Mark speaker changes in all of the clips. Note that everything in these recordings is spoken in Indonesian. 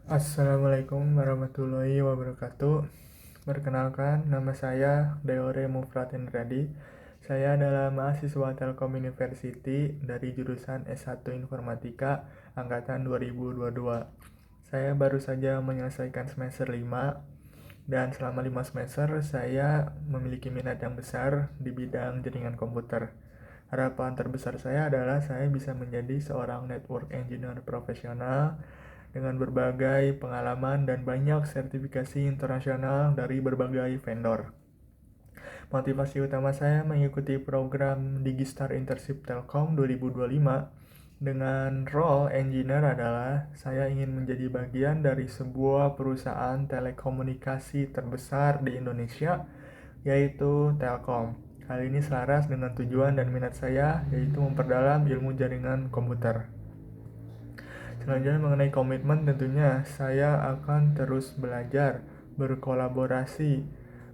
Speaker 1: Assalamualaikum warahmatullahi wabarakatuh. Perkenalkan, nama saya Deore Mufratin Radi. Saya adalah mahasiswa Telkom University dari jurusan S1 Informatika angkatan 2022. Saya baru saja menyelesaikan semester 5 dan selama 5 semester saya memiliki minat yang besar di bidang jaringan komputer. Harapan terbesar saya adalah saya bisa menjadi seorang network engineer profesional dengan berbagai pengalaman dan banyak sertifikasi internasional dari berbagai vendor. Motivasi utama saya mengikuti program Digistar Internship Telkom 2025 dengan role engineer adalah saya ingin menjadi bagian dari sebuah perusahaan telekomunikasi terbesar di Indonesia, yaitu Telkom. Hal ini selaras dengan tujuan dan minat saya, yaitu memperdalam ilmu jaringan komputer. Selanjutnya mengenai komitmen, tentunya saya akan terus belajar, berkolaborasi,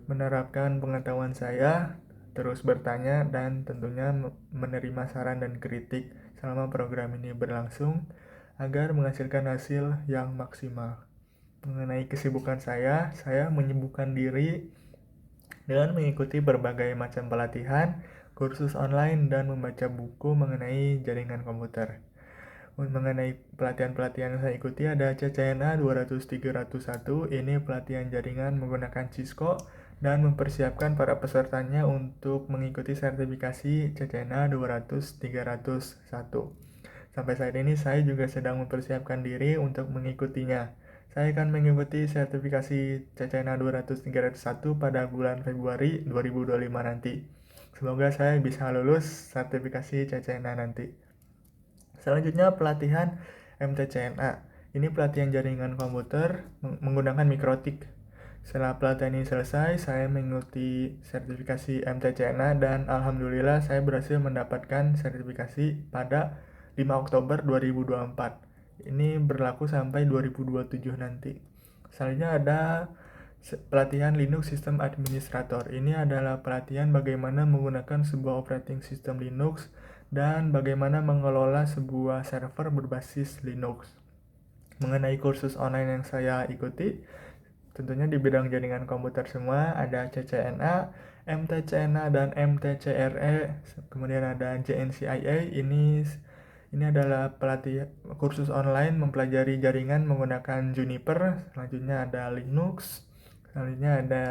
Speaker 1: menerapkan pengetahuan saya, terus bertanya, dan tentunya menerima saran dan kritik selama program ini berlangsung agar menghasilkan hasil yang maksimal. Mengenai kesibukan saya menyibukkan diri dengan mengikuti berbagai macam pelatihan, kursus online, dan membaca buku mengenai jaringan komputer. Mengenai pelatihan-pelatihan yang saya ikuti ada CCNA 200-301, ini pelatihan jaringan menggunakan Cisco dan mempersiapkan para pesertanya untuk mengikuti sertifikasi CCNA 200-301. Sampai saat ini saya juga sedang mempersiapkan diri untuk mengikutinya. Saya akan mengikuti sertifikasi CCNA 200-301 pada bulan Februari 2025 nanti. Semoga saya bisa lulus sertifikasi CCNA nanti. Selanjutnya pelatihan MTCNA. Ini pelatihan jaringan komputer menggunakan mikrotik. Setelah pelatihan ini selesai, saya mengikuti sertifikasi MTCNA dan alhamdulillah saya berhasil mendapatkan sertifikasi pada 5 Oktober 2024. Ini berlaku sampai 2027 nanti. Selanjutnya ada pelatihan Linux System Administrator. Ini adalah pelatihan bagaimana menggunakan sebuah operating system Linux dan bagaimana mengelola sebuah server berbasis Linux. Mengenai kursus online yang saya ikuti, tentunya di bidang jaringan komputer semua, ada CCNA, MTCNA, dan MTCRE, kemudian ada JNCIA. Ini adalah kursus online mempelajari jaringan menggunakan Juniper. Selanjutnya ada Linux, selanjutnya ada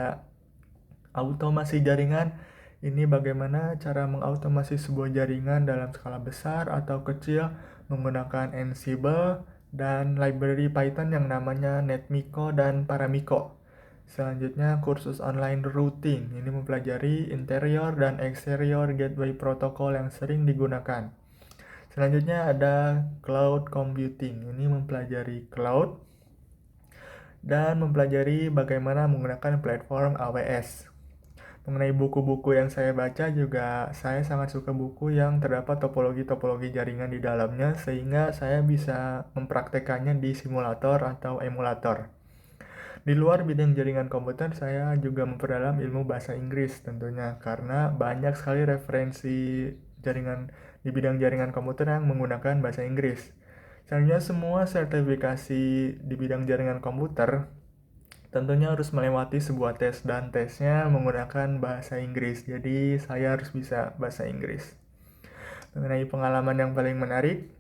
Speaker 1: automasi jaringan. Ini bagaimana cara mengautomasi sebuah jaringan dalam skala besar atau kecil menggunakan Ansible dan library Python yang namanya NetMiko dan Paramiko. Selanjutnya kursus online routing. Ini mempelajari interior dan exterior gateway protokol yang sering digunakan. Selanjutnya ada cloud computing. Ini mempelajari cloud dan mempelajari bagaimana menggunakan platform AWS. Mengenai buku-buku yang saya baca juga, saya sangat suka buku yang terdapat topologi-topologi jaringan di dalamnya sehingga saya bisa mempraktekannya di simulator atau emulator. Di luar bidang jaringan komputer, saya juga memperdalam ilmu bahasa Inggris tentunya karena banyak sekali referensi jaringan di bidang jaringan komputer yang menggunakan bahasa Inggris. Selanjutnya semua sertifikasi di bidang jaringan komputer tentunya harus melewati sebuah tes dan tesnya menggunakan bahasa Inggris. Jadi saya harus bisa bahasa Inggris. Mengenai pengalaman yang paling menarik,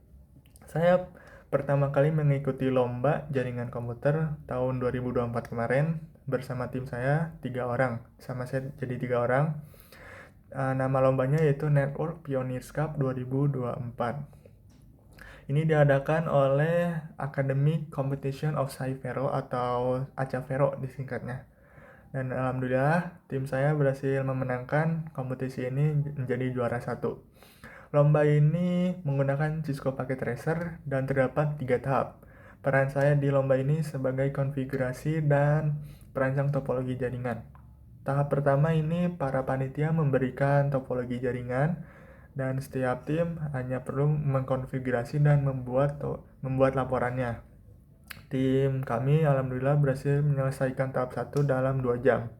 Speaker 1: saya pertama kali mengikuti lomba jaringan komputer tahun 2024 kemarin bersama tim saya 3 orang. Sama saya jadi 3 orang. Nama lombanya yaitu Network Pioneers Cup 2024. Ini diadakan oleh Academic Competition of Cyvero atau Acavero disingkatnya. Dan alhamdulillah tim saya berhasil memenangkan kompetisi ini menjadi juara 1. Lomba ini menggunakan Cisco Packet Tracer dan terdapat 3 tahap. Peran saya di lomba ini sebagai konfigurasi dan perancang topologi jaringan. Tahap pertama ini para panitia memberikan topologi jaringan dan setiap tim hanya perlu mengkonfigurasi dan membuat laporannya. Tim kami alhamdulillah berhasil menyelesaikan tahap 1 dalam 2 jam.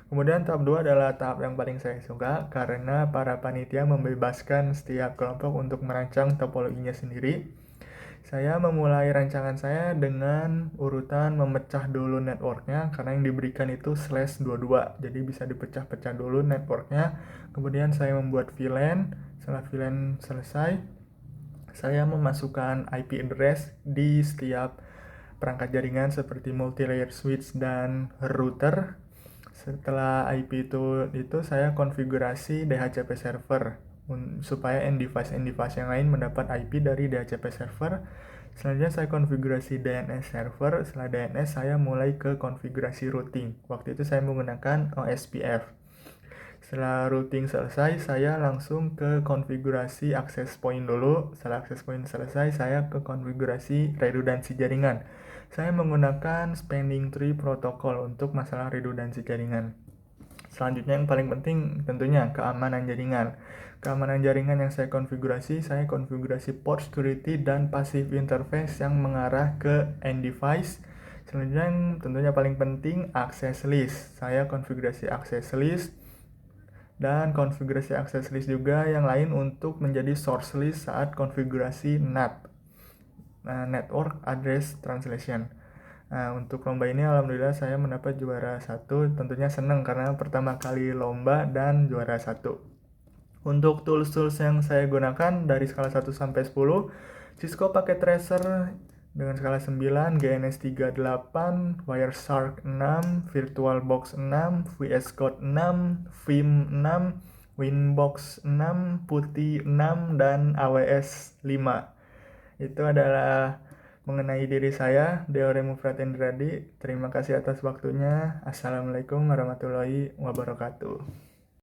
Speaker 1: Kemudian tahap 2 adalah tahap yang paling saya suka karena para panitia membebaskan setiap kelompok untuk merancang topologinya sendiri. Saya memulai rancangan saya dengan urutan memecah dulu networknya karena yang diberikan itu /22, jadi bisa dipecah-pecah dulu networknya. Kemudian saya membuat VLAN. Setelah VLAN selesai, saya memasukkan IP address di setiap perangkat jaringan seperti multi-layer switch dan router. Setelah IP itu saya konfigurasi DHCP server supaya end-device yang lain mendapat IP dari DHCP server. Selanjutnya saya konfigurasi DNS server. Setelah DNS saya mulai ke konfigurasi routing. Waktu itu saya menggunakan OSPF. Setelah routing selesai, saya langsung ke konfigurasi access point dulu. Setelah access point selesai, saya ke konfigurasi redundansi jaringan. Saya menggunakan spanning tree protocol untuk masalah redundansi jaringan. Selanjutnya yang paling penting tentunya keamanan jaringan. Keamanan jaringan yang saya konfigurasi port security dan passive interface yang mengarah ke end device. Selanjutnya yang tentunya paling penting access list. Saya konfigurasi access list dan konfigurasi access list juga yang lain untuk menjadi source list saat konfigurasi NAT, Network Address Translation. Nah, untuk lomba ini alhamdulillah saya mendapat juara 1. Tentunya senang karena pertama kali lomba dan juara 1. Untuk tools-tools yang saya gunakan dari skala 1 sampai 10, Cisco pakai Tracer dengan skala 9, GNS 38, Wireshark 6, VirtualBox 6, VS Code 6, Vim 6, Winbox 6, PuTTY 6, dan AWS 5. Itu adalah mengenai diri saya, Deore Mufratendradi. Terima kasih atas waktunya. Assalamualaikum warahmatullahi wabarakatuh.